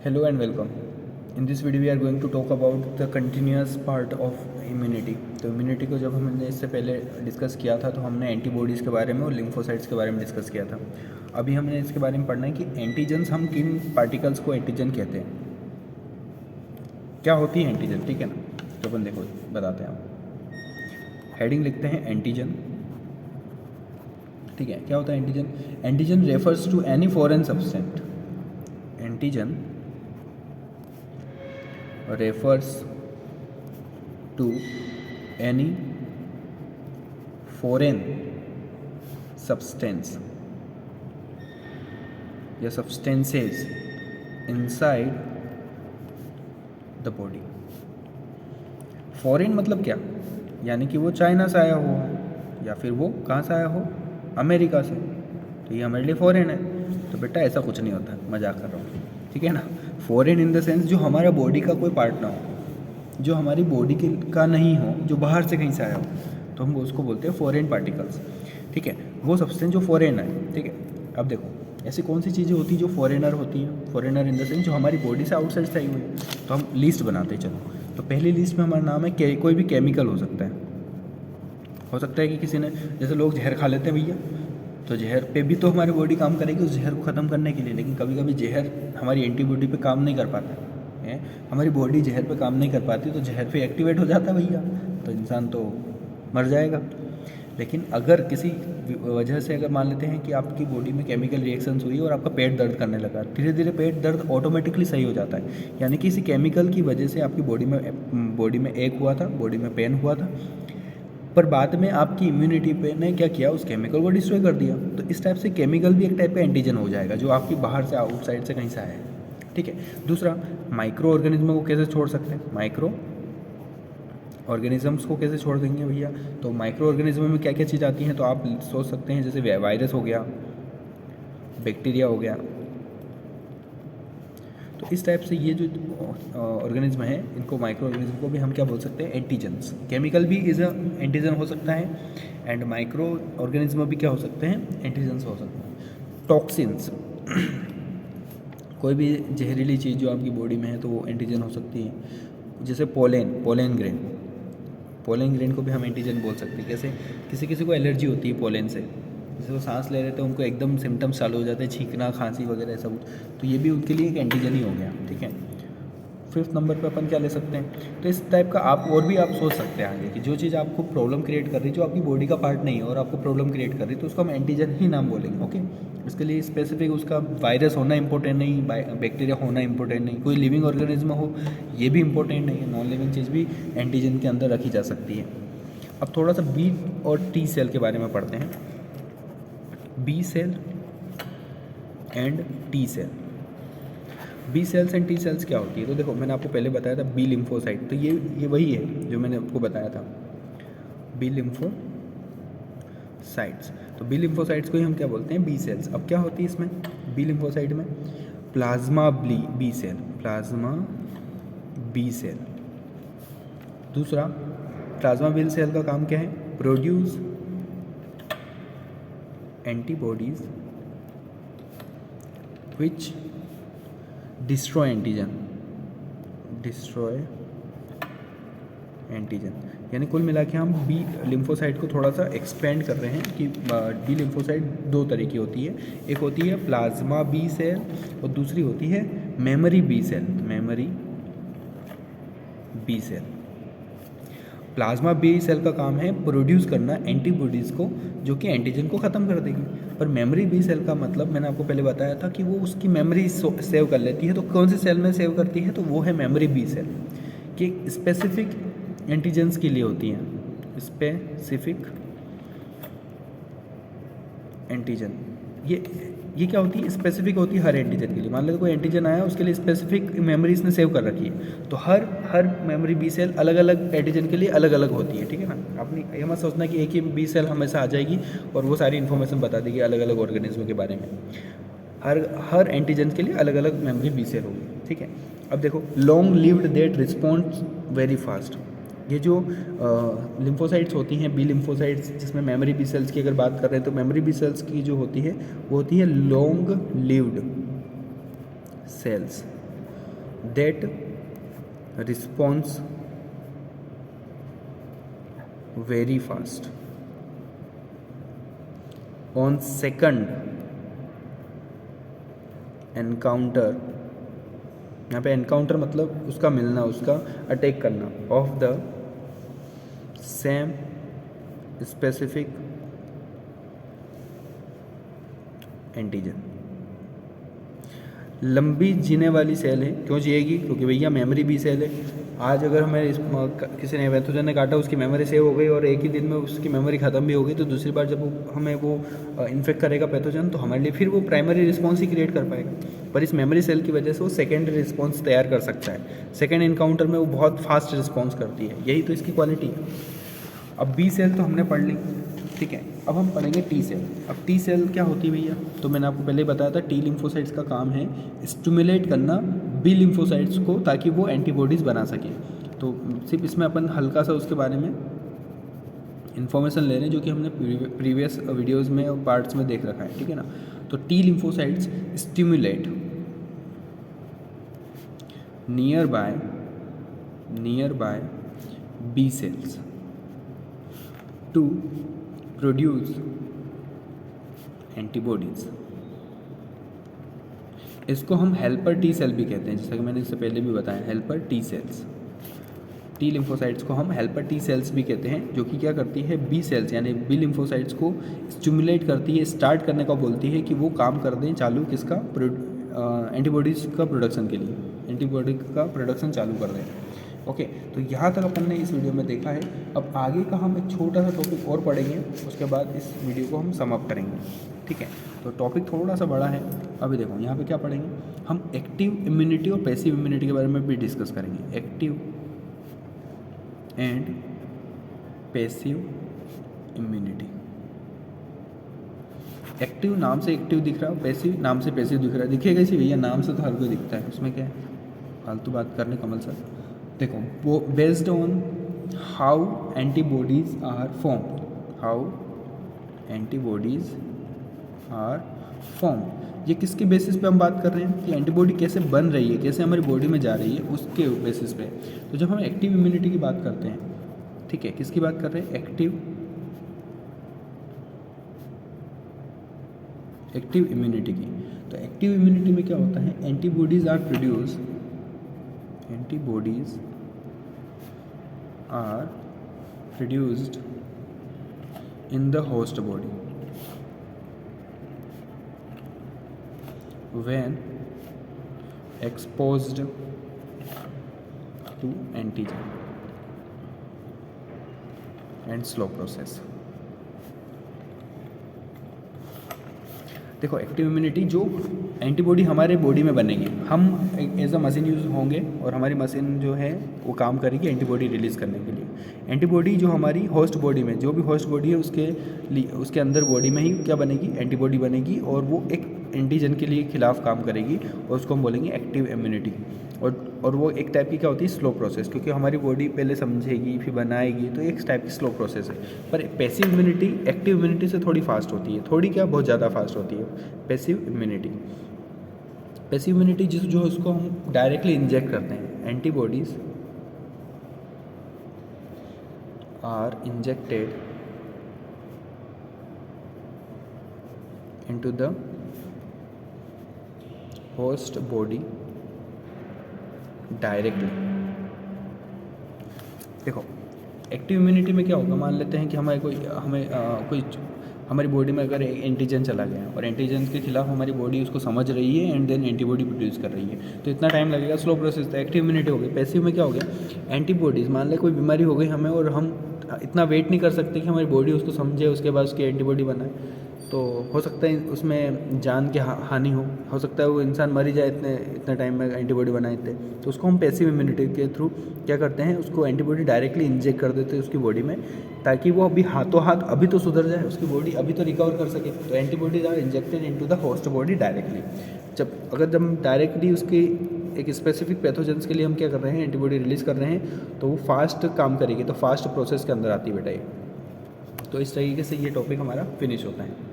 Hello and welcome. In this video we are going to talk about the continuous part of immunity. तो immunity को जब हमने इससे पहले डिस्कस किया था तो हमने एंटीबॉडीज़ के बारे में और लिम्फोसाइट्स के बारे में डिस्कस किया था. अभी हमने इसके बारे में पढ़ना है कि एंटीजन्स, हम किन पार्टिकल्स को एंटीजन कहते हैं, क्या होती है एंटीजन. ठीक है ना, तो अपन देखो बताते हैं. हम हेडिंग लिखते हैं एंटीजन. ठीक है, क्या होता है antigen. Antigen refers to any foreign substance. Antigen refers to any foreign substance या substances inside the body. Foreign मतलब क्या, यानी कि वो चाइना से आया हो या फिर वो कहाँ से आया हो, अमेरिका से, तो ये हमारे लिए फॉरेन है. तो बेटा ऐसा कुछ नहीं होता, मजाक कर रहा हूँ. ठीक है ना. फॉरेन इन द सेंस जो हमारा बॉडी का कोई पार्ट ना हो, जो हमारी बॉडी के का नहीं हो, जो बाहर से कहीं से आया हो, तो हम उसको बोलते हैं फॉरेन पार्टिकल्स. ठीक है, वो सब्सटेंस जो फॉरेन है. ठीक है, अब देखो ऐसी कौन सी चीज़ें होती हैं जो फॉरेनर होती हैं. फॉरेनर इन द सेंस जो हमारी बॉडी से आउटसाइड से आई हुई है. तो हम लिस्ट बनाते हैं. चलो, तो पहली लिस्ट में हमारा नाम है कोई भी केमिकल हो सकता है. हो सकता है कि किसी ने, जैसे लोग जहर खा लेते हैं भैया, तो जहर पे भी तो हमारी बॉडी काम करेगी उस जहर को ख़त्म करने के लिए. लेकिन कभी कभी जहर हमारी एंटीबॉडी पे काम नहीं कर पाता है, हमारी बॉडी जहर पे काम नहीं कर पाती, तो जहर पे एक्टिवेट हो जाता है भैया, तो इंसान तो मर जाएगा. लेकिन अगर किसी वजह से, अगर मान लेते हैं कि आपकी बॉडी में केमिकल रिएक्शंस हुई और आपका पेट दर्द करने लगा, धीरे धीरे पेट दर्द ऑटोमेटिकली सही हो जाता है. यानी कि किसी केमिकल की वजह से आपकी बॉडी में एक हुआ था, बॉडी में पेन हुआ था, पर बाद में आपकी इम्यूनिटी पे ने क्या किया, उस केमिकल को डिस्ट्रॉय कर दिया. तो इस टाइप से केमिकल भी एक टाइप का एंटीजन हो जाएगा जो आपकी बाहर से, आउटसाइड से कहीं से आया है. ठीक है. दूसरा, माइक्रो ऑर्गेनिज्म को कैसे छोड़ सकते हैं. माइक्रो ऑर्गेनिजम्स को कैसे छोड़ देंगे भैया. तो माइक्रो ऑर्गेनिज्म में क्या क्या चीज़ आती हैं, तो आप सोच सकते हैं जैसे वायरस हो गया, बैक्टीरिया हो गया. तो इस टाइप से ये जो ऑर्गेनिज्म है, इनको माइक्रो ऑर्गेनिज्म को भी हम क्या बोल सकते हैं, एंटीजन्स. केमिकल भी इज एंटीजन हो सकता है, एंड माइक्रो ऑर्गेनिज्म भी क्या हो सकते हैं, एंटीजन्स हो सकते हैं. टॉक्सिन्स, कोई भी जहरीली चीज़ जो आपकी बॉडी में है तो वो एंटीजन हो सकती है. जैसे पोलन ग्रेन को भी हम एंटीजन बोल सकते हैं. कैसे, किसी किसी को एलर्जी होती है पोलन से, जैसे वो सांस ले रहे थे उनको एकदम सिम्टम्स चालू हो जाते हैं, छींकना, खांसी वगैरह ऐसा कुछ, तो ये भी उनके लिए एक एंटीजन ही हो गया. ठीक है. 5th नंबर पे अपन क्या ले सकते हैं, तो इस टाइप का आप और भी आप सोच सकते हैं आगे कि जो चीज़ आपको प्रॉब्लम क्रिएट कर रही है, जो आपकी बॉडी का पार्ट नहीं है और आपको प्रॉब्लम क्रिएट कर रही है, तो उसको हम एंटीजन ही नाम बोलेंगे. ओके. इसके लिए स्पेसिफिक उसका वायरस होना इंपॉर्टेंट नहीं, बैक्टीरिया होना इंपॉर्टेंट नहीं, कोई लिविंग ऑर्गेनिज्म हो ये भी इंपॉर्टेंट नहीं है. नॉन लिविंग चीज़ भी एंटीजन के अंदर रखी जा सकती है. अब थोड़ा सा बी और टी सेल के बारे में पढ़ते हैं. B cell and T cell. B cells and T cells क्या होती है, तो देखो मैंने आपको पहले बताया था बी लिम्फोसाइट, तो ये वही है जो मैंने आपको बताया था, बी लिम्फोसाइट्स. तो बी लिम्फोसाइट्स को ही हम क्या बोलते हैं, बी सेल्स. अब क्या होती है इसमें, बी लिम्फोसाइट में plasma B cell, plasma B cell. दूसरा, प्लाज्मा बी सेल का काम क्या है, produce antibodies which destroy antigen. यानी कुल मिला के हम बी लिम्फोसाइट को थोड़ा सा एक्सपेंड कर रहे हैं कि बी लिम्फोसाइट दो तरह की होती है. एक होती है प्लाज्मा बी सेल और दूसरी होती है memory B cell. Plasma B cell का काम है प्रोड्यूस करना एंटीबॉडीज़ को जो कि एंटीजन को ख़त्म कर देगी. पर मेमोरी बी सेल का मतलब मैंने आपको पहले बताया था कि वो उसकी मेमोरी सेव कर लेती है. तो कौन से सेल में सेव करती है, तो वो है मेमोरी बी सेल, कि स्पेसिफिक एंटीजन्स के लिए होती हैं. स्पेसिफिक एंटीजन ये क्या होती है, स्पेसिफिक होती है हर एंटीजन के लिए. मान लो कोई एंटीजन आया, उसके लिए स्पेसिफिक मेमोरी इसने सेव कर रखी है, तो हर मेमोरी बी सेल अलग अलग एंटीजन के लिए अलग अलग होती है. ठीक है ना. अपनी ये मत सोचना कि एक ही बी सेल हमेशा आ जाएगी और वो सारी इन्फॉर्मेशन बता देगी अलग अलग ऑर्गेनिज्म के बारे में. हर एंटीजन के लिए अलग अलग मेमोरी बी सेल होगी. ठीक है. अब देखो, long lived that responds very fast. ये जो लिम्फोसाइट्स होती हैं, बी लिम्फोसाइट्स, जिसमें मेमोरी बी सेल्स की अगर बात कर रहे हैं, तो मेमोरी बी सेल्स की जो होती है वो होती है long lived cells. That response very fast on second encounter, यहाँ पे एनकाउंटर मतलब उसका मिलना, उसका अटैक करना, of the same specific antigen. लंबी जीने वाली सेल है, क्यों जिएगी? क्योंकि भैया मेमोरी भी सेल है। आज अगर हमें किसी ने पैथोजन ने काटा, उसकी मेमोरी सेव हो गई और एक ही दिन में उसकी मेमोरी ख़त्म भी हो गई, तो दूसरी बार जब हमें वो इन्फेक्ट करेगा पैथोजन, तो हमारे लिए फिर वो प्राइमरी रिस्पॉन्स ही क्रिएट कर पाएगा। पर इस मेमोरी सेल की वजह से वो सेकेंडरी रिस्पॉन्स तैयार कर सकता है। सेकेंड इनकाउंटर में वो बहुत फास्ट रिस्पॉन्स करती है, यही तो इसकी क्वालिटी है। अब बी सेल तो हमने पढ़ ली, ठीक है। अब हम पढ़ेंगे टी सेल। अब टी सेल क्या होती है भैया? तो मैंने आपको पहले ही बताया था, टी लिम्फोसाइट्स का काम है स्टिमुलेट करना बी लिम्फोसाइट्स को, ताकि वो एंटीबॉडीज़ बना सकें। तो सिर्फ इसमें अपन हल्का सा उसके बारे में इन्फॉर्मेशन ले रहे हैं, जो कि हमने प्रीवियस वीडियोज़ में और पार्ट्स में देख रखा है, ठीक है ना। तो T lymphocytes stimulate nearby B cells to produce antibodies. इसको हम हेल्पर टी सेल भी कहते हैं, जैसा कि मैंने इससे पहले भी बताया, helper T cells. T lymphocytes को हम हेल्पर टी सेल्स भी कहते हैं, जो कि क्या करती है, बी सेल्स यानी बी लिम्फोसाइट्स को स्टिमुलेट करती है, स्टार्ट करने का बोलती है कि वो काम कर दें चालू, किसका, एंटीबॉडीज़ का प्रोडक्शन के लिए, एंटीबॉडी का प्रोडक्शन चालू कर दें। ओके, तो यहाँ तक अपन ने इस वीडियो में देखा है। अब आगे का हम एक छोटा सा टॉपिक और पढ़ेंगे, उसके बाद इस वीडियो को हम सम अप करेंगे, ठीक है। तो टॉपिक थोड़ा सा बड़ा है। अभी देखो यहाँ पे क्या पढ़ेंगे हम, एक्टिव इम्यूनिटी और पैसिव इम्यूनिटी के बारे में भी डिस्कस करेंगे। Active and passive immunity. Active नाम से एक्टिव दिख रहा है, पैसिव नाम से पैसिव दिख रहा है। दिखेगा इसी भैया, नाम से तो हर कोई दिखता है, उसमें क्या है फालतू बात करने कमल सर। देखो, वो based on how antibodies are form, how antibodies are form. ये किसके बेसिस पे हम बात कर रहे हैं कि एंटीबॉडी कैसे बन रही है, कैसे हमारी बॉडी में जा रही है, उसके बेसिस पे। तो जब हम एक्टिव इम्यूनिटी की बात करते हैं, ठीक है, किसकी बात कर रहे हैं, एक्टिव इम्यूनिटी की। तो एक्टिव इम्यूनिटी में क्या होता है, antibodies are produced in the host body when exposed to antigen and slow process। देखो, एक्टिव इम्यूनिटी जो एंटीबॉडी हमारे बॉडी में बनेगी, हम एज अ मशीन यूज़ होंगे और हमारी मशीन जो है वो काम करेगी एंटीबॉडी रिलीज़ करने के लिए। एंटीबॉडी जो हमारी होस्ट बॉडी में, जो भी होस्ट बॉडी है उसके अंदर बॉडी में ही क्या बनेगी, एंटीबॉडी बनेगी, और वो एक एंटीजन के लिए खिलाफ काम करेगी, और उसको हम बोलेंगे एक्टिव इम्यूनिटी। और वो एक टाइप की क्या होती है, स्लो प्रोसेस, क्योंकि हमारी बॉडी पहले समझेगी फिर बनाएगी, तो एक टाइप की स्लो प्रोसेस है। पर पैसिव इम्यूनिटी एक्टिव इम्यूनिटी से थोड़ी फास्ट होती है, थोड़ी क्या, बहुत ज़्यादा फास्ट होती है पैसिव इम्यूनिटी। पैसिव इम्यूनिटी जो उसको हम डायरेक्टली इंजेक्ट करते हैं, antibodies are injected into the host body directly. देखो, एक्टिव इम्यूनिटी में क्या होगा, मान लेते हैं कि हमारी बॉडी में अगर एंटीजन चला गया और एंटीजन के खिलाफ हमारी बॉडी उसको समझ रही है एंड देन एंटीबॉडी प्रोड्यूस कर रही है, तो इतना टाइम लगेगा, स्लो प्रोसेस। तो एक्टिव इम्यूनिटी हो गई। पैसिव में क्या हो गया, एंटीबॉडीज़, मान ले कोई बीमारी हो गई हमें और हम इतना वेट नहीं कर सकते कि हमारी बॉडी उसको समझे, उसके बाद उसकी एंटीबॉडी बनाए, तो हो सकता है उसमें जान की हानि हो सकता है वो इंसान मर ही जाए इतने टाइम में एंटीबॉडी बनाए थे। तो उसको हम पैसिव इम्यूनिटी के थ्रू क्या करते हैं, उसको एंटीबॉडी डायरेक्टली इंजेक्ट कर देते हैं उसकी बॉडी में, ताकि वो अभी हाथों हाथ अभी तो सुधर जाए, उसकी बॉडी अभी तो रिकवर कर सके। तो antibodies are injected into the host body directly. जब डायरेक्टली उसकी एक स्पेसिफिक पैथोजेंस के लिए हम क्या कर रहे हैं, एंटीबॉडी रिलीज़ कर रहे हैं, तो वो फास्ट काम करेगी, तो फास्ट प्रोसेस के अंदर आती है बेटा ये। तो इस तरीके से ये टॉपिक हमारा फिनिश होता है।